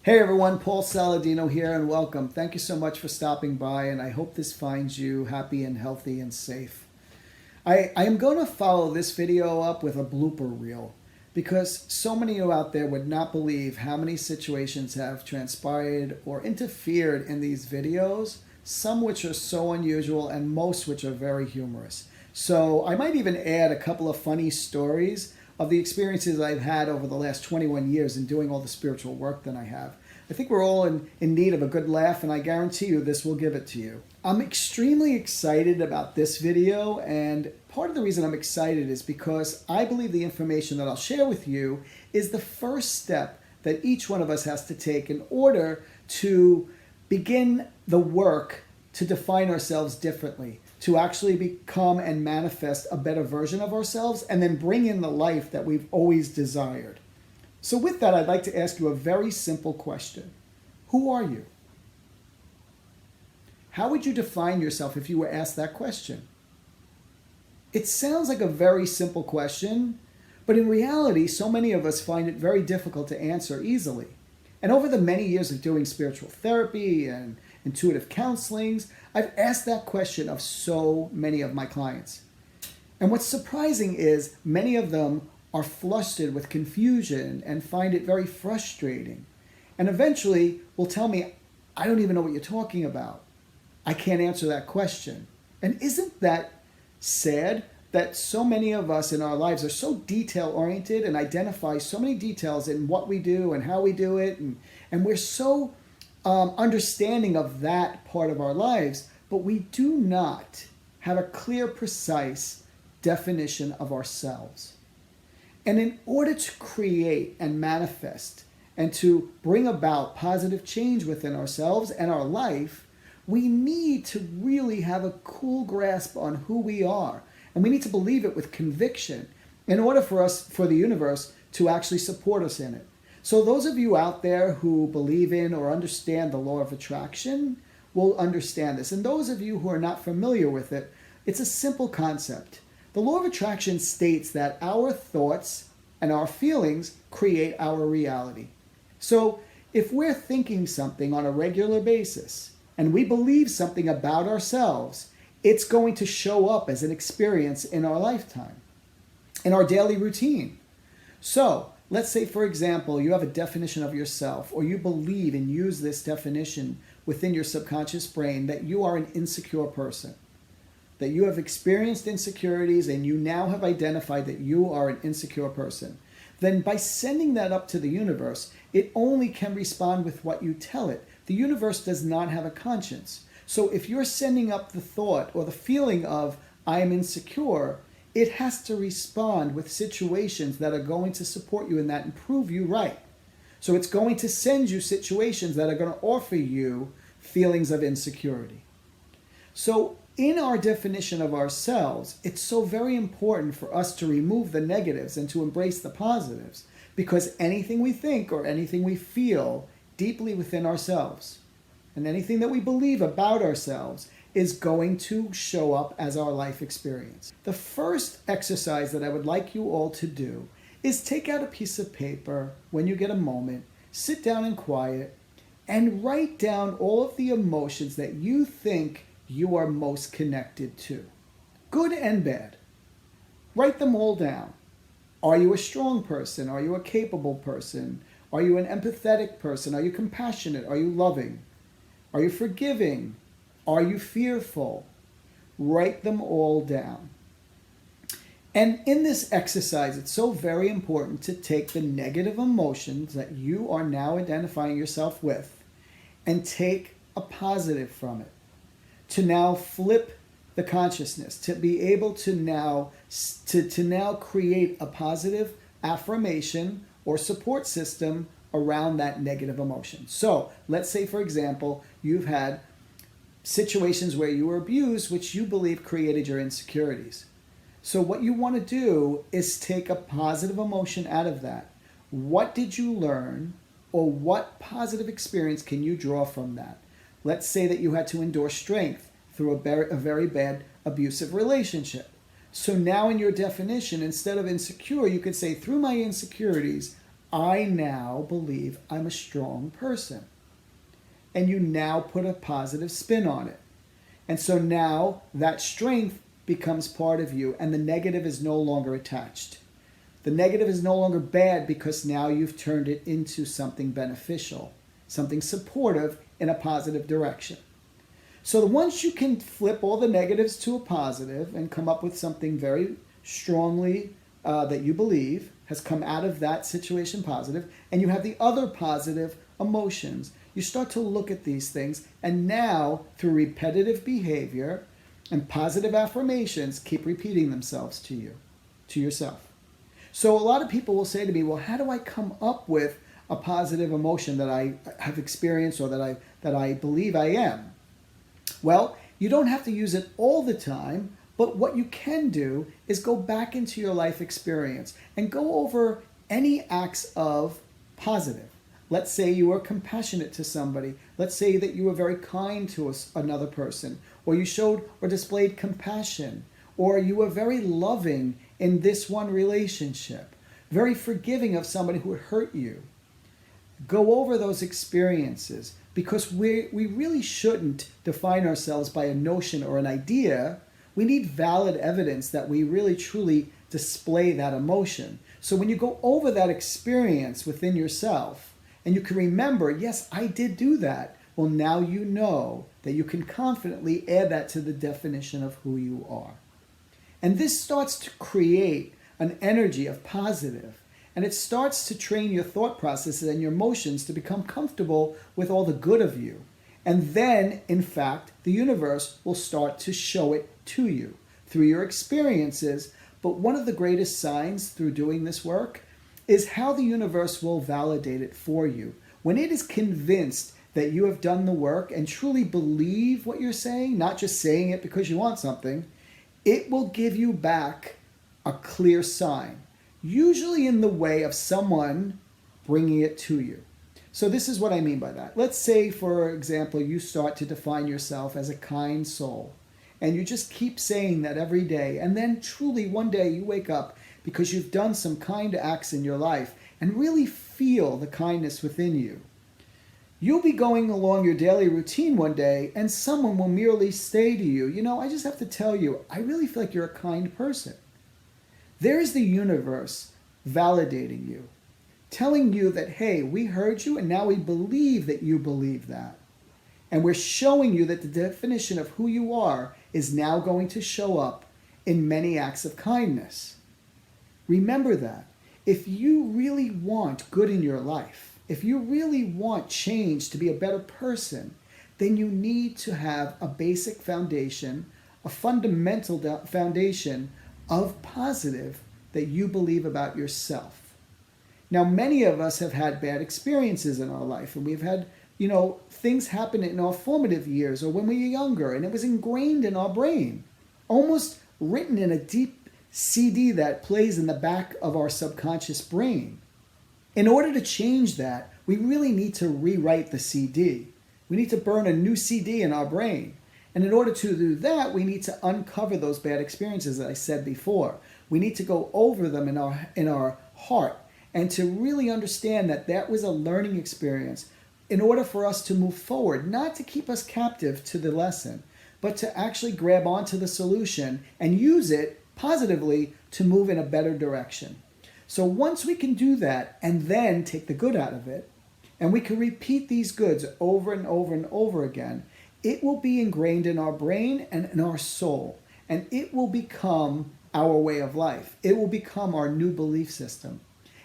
Hey everyone, Paul Saladino here and welcome. Thank you so much for stopping by and I hope this finds you happy and healthy and safe. I am going to follow this video up with a blooper reel because so many of you out there would not believe how many situations have transpired or interfered in these videos, some which are so unusual and most which are very humorous. So I might even add a couple of funny stories of the experiences I've had over the last 21 years in doing all the spiritual work that I have. I think we're all in need of a good laugh, and I guarantee you this will give it to you. I'm extremely excited about this video, and part of the reason I'm excited is because I believe the information that I'll share with you is the first step that each one of us has to take in order to begin the work to define ourselves differently, to actually become and manifest a better version of ourselves and then bring in the life that we've always desired. So with that, I'd like to ask you a very simple question. Who are you? How would you define yourself if you were asked that question? It sounds like a very simple question, but in reality, so many of us find it very difficult to answer easily. And over the many years of doing spiritual therapy and intuitive counselings, I've asked that question of so many of my clients. And what's surprising is many of them are flustered with confusion and find it very frustrating. And eventually will tell me, I don't even know what you're talking about. I can't answer that question. And isn't that sad that so many of us in our lives are so detail-oriented and identify so many details in what we do and how we do it, and we're so understanding of that part of our lives, but we do not have a clear, precise definition of ourselves. And in order to create and manifest and to bring about positive change within ourselves and our life, we need to really have a cool grasp on who we are. And we need to believe it with conviction in order for the universe to actually support us in it. So those of you out there who believe in or understand the law of attraction will understand this. And those of you who are not familiar with it, it's a simple concept. The law of attraction states that our thoughts and our feelings create our reality. So if we're thinking something on a regular basis and we believe something about ourselves, it's going to show up as an experience in our lifetime, in our daily routine. So let's say, for example, you have a definition of yourself, or you believe and use this definition within your subconscious brain that you are an insecure person, that you have experienced insecurities and you now have identified that you are an insecure person. Then by sending that up to the universe, it only can respond with what you tell it. The universe does not have a conscience. So if you're sending up the thought or the feeling of, I am insecure, it has to respond with situations that are going to support you in that and prove you right. So it's going to send you situations that are going to offer you feelings of insecurity. So in our definition of ourselves, it's so very important for us to remove the negatives and to embrace the positives, because anything we think or anything we feel deeply within ourselves and anything that we believe about ourselves is going to show up as our life experience. The first exercise that I would like you all to do is take out a piece of paper when you get a moment, sit down in quiet, and write down all of the emotions that you think you are most connected to, good and bad. Write them all down. Are you a strong person? Are you a capable person? Are you an empathetic person? Are you compassionate? Are you loving? Are you forgiving? Are you fearful? Write them all down. And in this exercise, it's so very important to take the negative emotions that you are now identifying yourself with and take a positive from it. To now flip the consciousness, to be able to now create a positive affirmation or support system around that negative emotion. So let's say, for example, you've had situations where you were abused, which you believe created your insecurities. So what you want to do is take a positive emotion out of that. What did you learn, or what positive experience can you draw from that? Let's say that you had to endure strength through a very bad abusive relationship. So now in your definition, instead of insecure, you could say, through my insecurities, I now believe I'm a strong person. And you now put a positive spin on it. And so now that strength becomes part of you, and the negative is no longer attached. The negative is no longer bad because now you've turned it into something beneficial, something supportive in a positive direction. So once you can flip all the negatives to a positive and come up with something very strongly that you believe has come out of that situation positive, and you have the other positive emotions, you start to look at these things, and now through repetitive behavior and positive affirmations keep repeating themselves to you, to yourself. So a lot of people will say to me, well, how do I come up with a positive emotion that I have experienced or that I believe I am? Well, you don't have to use it all the time, but what you can do is go back into your life experience and go over any acts of positive. Let's say you were compassionate to somebody. Let's say that you were very kind to another person, or you showed or displayed compassion, or you were very loving in this one relationship, very forgiving of somebody who had hurt you. Go over those experiences, because we really shouldn't define ourselves by a notion or an idea. We need valid evidence that we really truly display that emotion. So when you go over that experience within yourself and you can remember, yes, I did do that, well, now you know that you can confidently add that to the definition of who you are. And this starts to create an energy of positive. And it starts to train your thought processes and your emotions to become comfortable with all the good of you. And then, in fact, the universe will start to show it to you through your experiences. But one of the greatest signs through doing this work is how the universe will validate it for you. When it is convinced that you have done the work and truly believe what you're saying, not just saying it because you want something, it will give you back a clear sign, usually in the way of someone bringing it to you. So this is what I mean by that. Let's say, for example, you start to define yourself as a kind soul, and you just keep saying that every day, and then truly one day you wake up because you've done some kind acts in your life and really feel the kindness within you. You'll be going along your daily routine one day, and someone will merely say to you, you know, I just have to tell you, I really feel like you're a kind person. There's the universe validating you, telling you that, hey, we heard you, and now we believe that you believe that. And we're showing you that the definition of who you are is now going to show up in many acts of kindness. Remember that. If you really want good in your life, if you really want change to be a better person, then you need to have a basic foundation, a fundamental foundation of positive that you believe about yourself. Now, many of us have had bad experiences in our life, and we've had, things happen in our formative years or when we were younger, and it was ingrained in our brain, almost written in a deep CD that plays in the back of our subconscious brain. In order to change that, we really need to rewrite the CD. We need to burn a new CD in our brain. And in order to do that, we need to uncover those bad experiences that I said before. We need to go over them in our heart and to really understand that that was a learning experience in order for us to move forward, not to keep us captive to the lesson, but to actually grab onto the solution and use it positively to move in a better direction. So once we can do that and then take the good out of it, and we can repeat these goods over and over and over again, it will be ingrained in our brain and in our soul, and it will become our way of life. It will become our new belief system.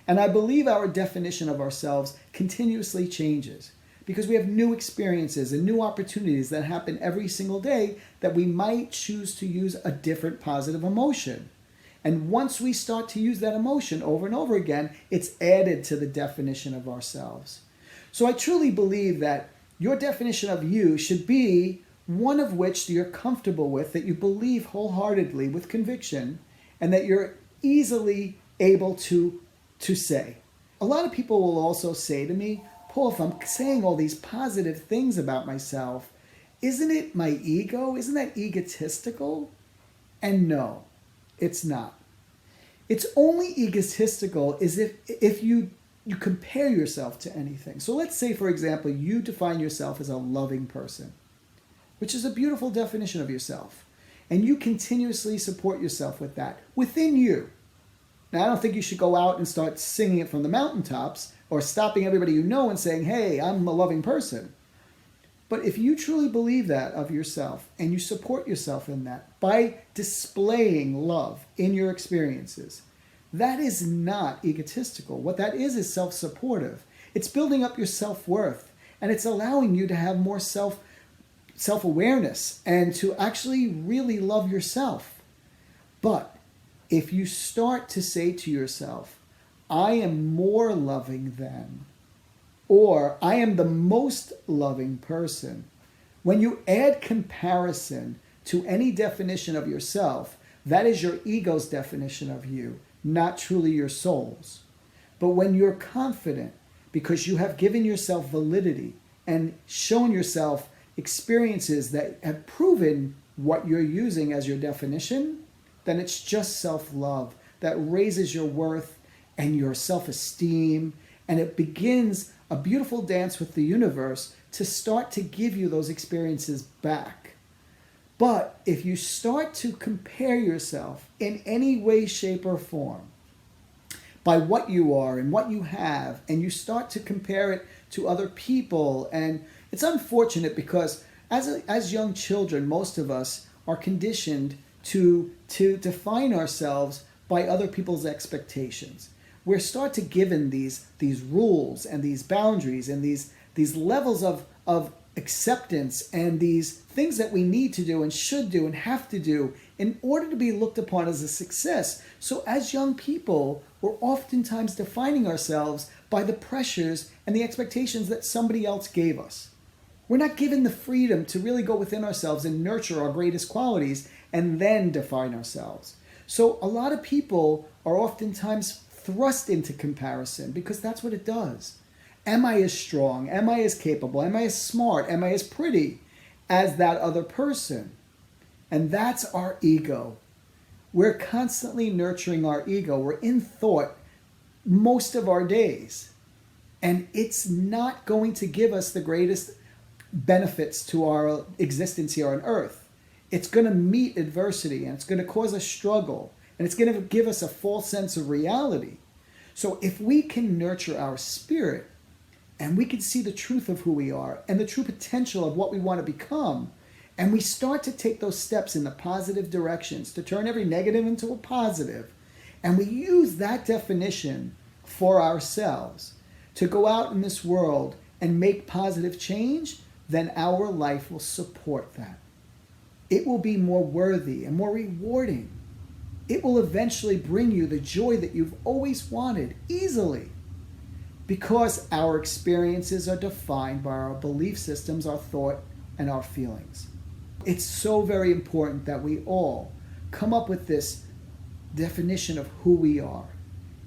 And I believe our definition of ourselves continuously changes because we have new experiences and new opportunities that happen every single day that we might choose to use a different positive emotion. And once we start to use that emotion over and over again, it's added to the definition of ourselves. So I truly believe that your definition of you should be one of which you're comfortable with, that you believe wholeheartedly with conviction, and that you're easily able to say. A lot of people will also say to me, Paul, if I'm saying all these positive things about myself, isn't it my ego? Isn't that egotistical? And no, it's not. It's only egotistical is if you you compare yourself to anything. So let's say, for example, you define yourself as a loving person, which is a beautiful definition of yourself. And you continuously support yourself with that within you. Now, I don't think you should go out and start singing it from the mountaintops or stopping everybody you know and saying, hey, I'm a loving person. But if you truly believe that of yourself and you support yourself in that by displaying love in your experiences, that is not egotistical. What that is self-supportive. It's building up your self-worth, and it's allowing you to have more self-awareness and to actually really love yourself. But if you start to say to yourself, I am more loving than, or I am the most loving person, when you add comparison to any definition of yourself, that is your ego's definition of you, not truly your soul's. But when you're confident because you have given yourself validity and shown yourself experiences that have proven what you're using as your definition, then it's just self-love that raises your worth and your self-esteem, and it begins a beautiful dance with the universe to start to give you those experiences back. But if you start to compare yourself in any way, shape, or form by what you are and what you have, and you start to compare it to other people, and it's unfortunate because as young children, most of us are conditioned to define ourselves by other people's expectations. We're start to given these rules and these boundaries and these levels of acceptance and these things that we need to do and should do and have to do in order to be looked upon as a success. So as young people, we're oftentimes defining ourselves by the pressures and the expectations that somebody else gave us. We're not given the freedom to really go within ourselves and nurture our greatest qualities and then define ourselves. So a lot of people are oftentimes thrust into comparison because that's what it does. Am I as strong? Am I as capable? Am I as smart? Am I as pretty as that other person? And that's our ego. We're constantly nurturing our ego. We're in thought most of our days. And it's not going to give us the greatest benefits to our existence here on earth. It's going to meet adversity, and it's going to cause a struggle, and it's going to give us a false sense of reality. So if we can nurture our spirit, and we can see the truth of who we are and the true potential of what we want to become, and we start to take those steps in the positive directions to turn every negative into a positive, and we use that definition for ourselves to go out in this world and make positive change, then our life will support that. It will be more worthy and more rewarding. It will eventually bring you the joy that you've always wanted easily, because our experiences are defined by our belief systems, our thought, and our feelings. It's so very important that we all come up with this definition of who we are.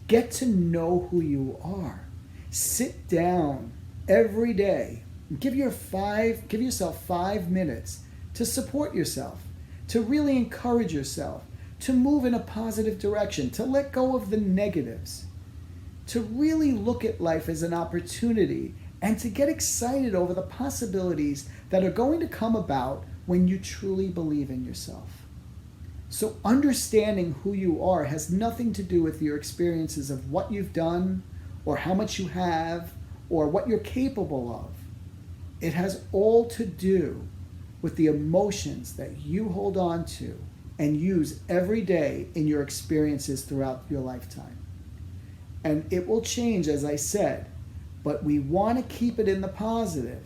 Get to know who you are. Sit down every day. Give yourself 5 minutes to support yourself, to really encourage yourself, to move in a positive direction, to let go of the negatives, to really look at life as an opportunity, and to get excited over the possibilities that are going to come about when you truly believe in yourself. So understanding who you are has nothing to do with your experiences of what you've done or how much you have or what you're capable of. It has all to do with the emotions that you hold on to and use every day in your experiences throughout your lifetime. And it will change, as I said, but we want to keep it in the positive,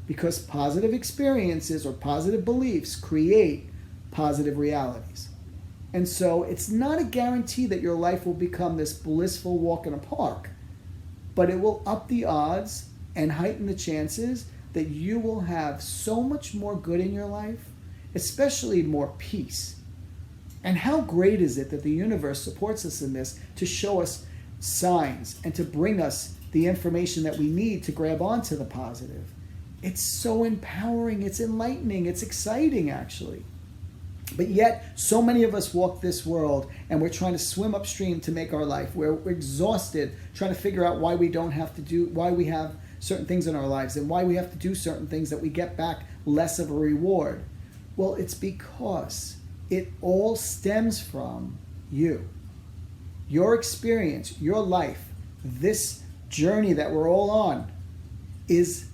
because positive experiences or positive beliefs create positive realities. And so it's not a guarantee that your life will become this blissful walk in a park, but it will up the odds and heighten the chances that you will have so much more good in your life, especially more peace. And how great is it that the universe supports us in this to show us signs and to bring us the information that we need to grab onto the positive. It's so empowering, it's enlightening, it's exciting actually. But yet, so many of us walk this world and we're trying to swim upstream to make our life. We're exhausted trying to figure out why we don't have to do, why we have certain things in our lives and why we have to do certain things that we get back less of a reward. Well, it's because it all stems from you. Your experience, your life, this journey that we're all on is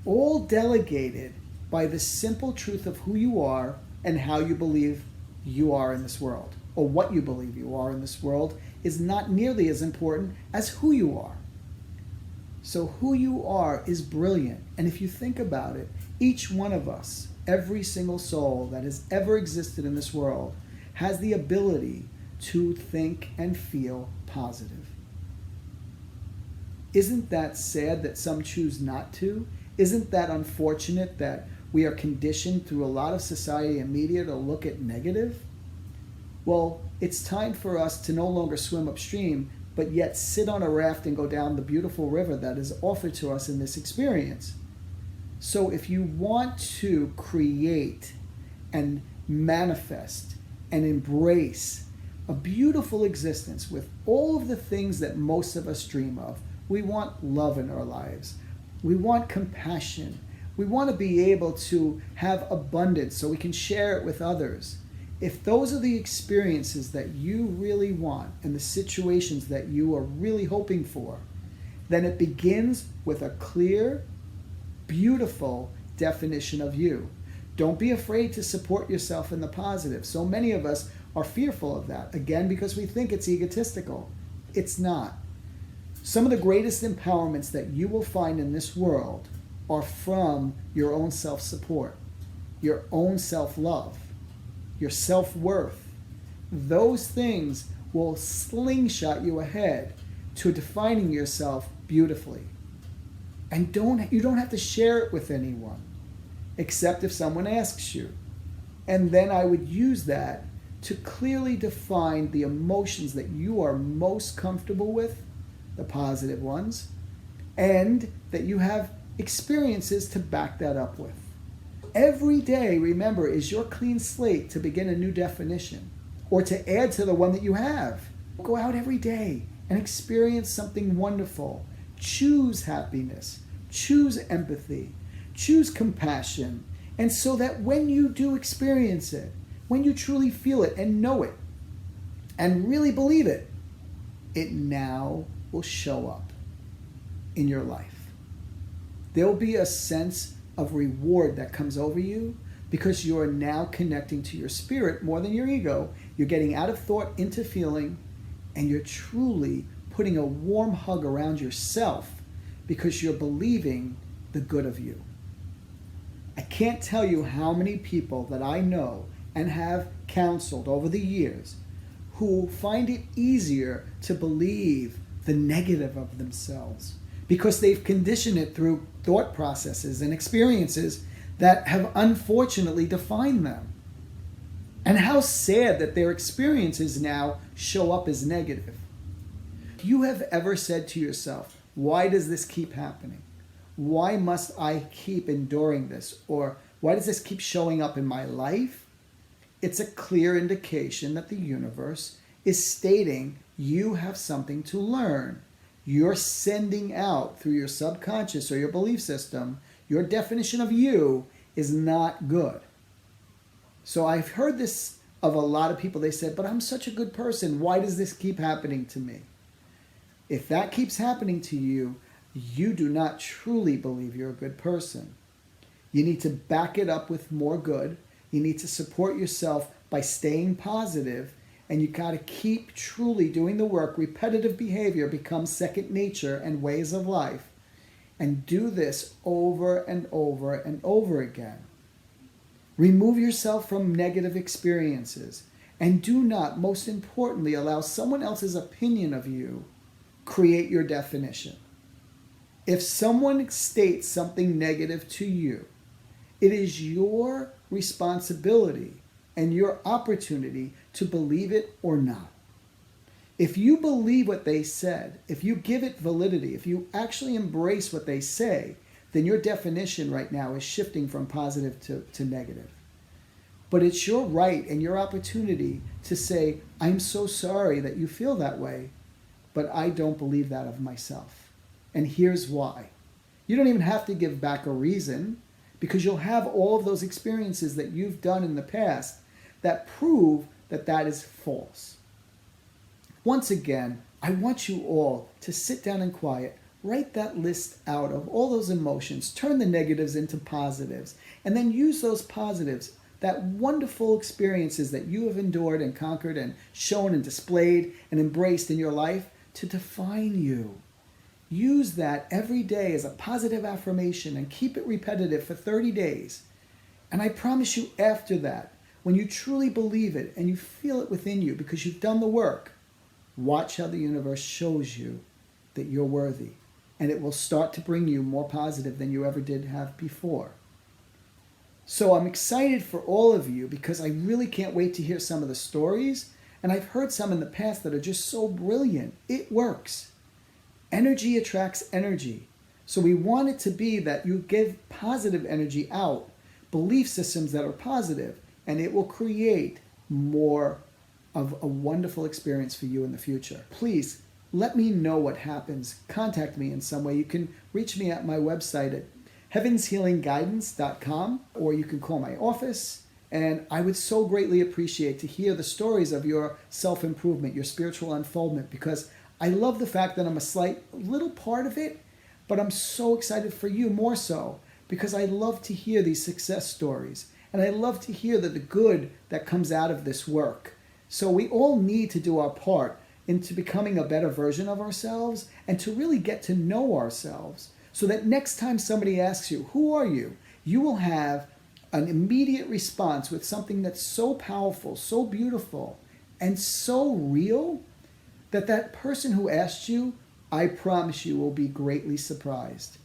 all delegated by the simple truth of who you are and how you believe you are in this world, or what you believe you are in this world is not nearly as important as who you are. So who you are is brilliant. And if you think about it, each one of us, every single soul that has ever existed in this world, has the ability to think and feel positive. Isn't that sad that some choose not to? Isn't that unfortunate that we are conditioned through a lot of society and media to look at negative? Well, it's time for us to no longer swim upstream, but yet sit on a raft and go down the beautiful river that is offered to us in this experience. So if you want to create and manifest and embrace a beautiful existence with all of the things that most of us dream of, we want love in our lives. We want compassion. We want to be able to have abundance so we can share it with others. If those are the experiences that you really want and the situations that you are really hoping for, then it begins with a clear, beautiful definition of you. Don't be afraid to support yourself in the positive. So many of us are fearful of that, again, because we think it's egotistical. It's not. Some of the greatest empowerments that you will find in this world are from your own self-support, your own self-love, your self-worth. Those things will slingshot you ahead to defining yourself beautifully. And you don't have to share it with anyone, except if someone asks you. And then I would use that to clearly define the emotions that you are most comfortable with, the positive ones, and that you have experiences to back that up with. Every day, remember, is your clean slate to begin a new definition or to add to the one that you have. Go out every day and experience something wonderful. Choose happiness, choose empathy, choose compassion. And so that when you do experience it, when you truly feel it and know it and really believe it, it now will show up in your life. There will be a sense of reward that comes over you because you are now connecting to your spirit more than your ego. You're getting out of thought into feeling, and you're truly putting a warm hug around yourself because you're believing the good of you. I can't tell you how many people that I know and have counseled over the years who find it easier to believe the negative of themselves because they've conditioned it through thought processes and experiences that have unfortunately defined them. And how sad that their experiences now show up as negative. If you have ever said to yourself, why does this keep happening? Why must I keep enduring this? Or why does this keep showing up in my life? It's a clear indication that the universe is stating you have something to learn. You're sending out through your subconscious or your belief system, your definition of you is not good. So I've heard this of a lot of people. They said, but I'm such a good person. Why does this keep happening to me? If that keeps happening to you, you do not truly believe you're a good person. You need to back it up with more good. You need to support yourself by staying positive. And you got to keep truly doing the work. Repetitive behavior becomes second nature and ways of life. And do this over and over and over again. Remove yourself from negative experiences. And do not, most importantly, allow someone else's opinion of you create your definition. If someone states something negative to you, it is your responsibility and your opportunity to believe it or not. If you believe what they said, if you give it validity, if you actually embrace what they say, then your definition right now is shifting from positive to negative. But it's your right and your opportunity to say, I'm so sorry that you feel that way, but I don't believe that of myself. And here's why. You don't even have to give back a reason, because you'll have all of those experiences that you've done in the past that prove that that is false. Once again, I want you all to sit down in quiet, write that list out of all those emotions, turn the negatives into positives, and then use those positives, that wonderful experiences that you have endured and conquered and shown and displayed and embraced in your life, to define you. Use that every day as a positive affirmation and keep it repetitive for 30 days. And I promise you, after that, when you truly believe it and you feel it within you because you've done the work, watch how the universe shows you that you're worthy. And it will start to bring you more positive than you ever did have before. So I'm excited for all of you because I really can't wait to hear some of the stories. And I've heard some in the past that are just so brilliant. It works. Energy attracts energy. So we want it to be that you give positive energy out, belief systems that are positive, and it will create more of a wonderful experience for you in the future. Please let me know what happens. Contact me in some way. You can reach me at my website at heavenshealingguidance.com, or you can call my office. And I would so greatly appreciate to hear the stories of your self-improvement, your spiritual unfoldment, because I love the fact that I'm a little part of it, but I'm so excited for you more so, because I love to hear these success stories. And I love to hear the good that comes out of this work. So we all need to do our part into becoming a better version of ourselves and to really get to know ourselves, so that next time somebody asks you, who are you? You will have an immediate response with something that's so powerful, so beautiful, and so real that that person who asked you, I promise you, will be greatly surprised.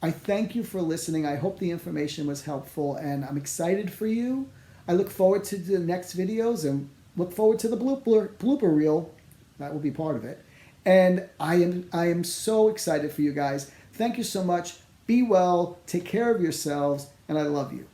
I thank you for listening. I hope the information was helpful, and I'm excited for you. I look forward to the next videos and look forward to the blooper reel. That will be part of it. And I am so excited for you guys. Thank you so much. Be well. Take care of yourselves. And I love you.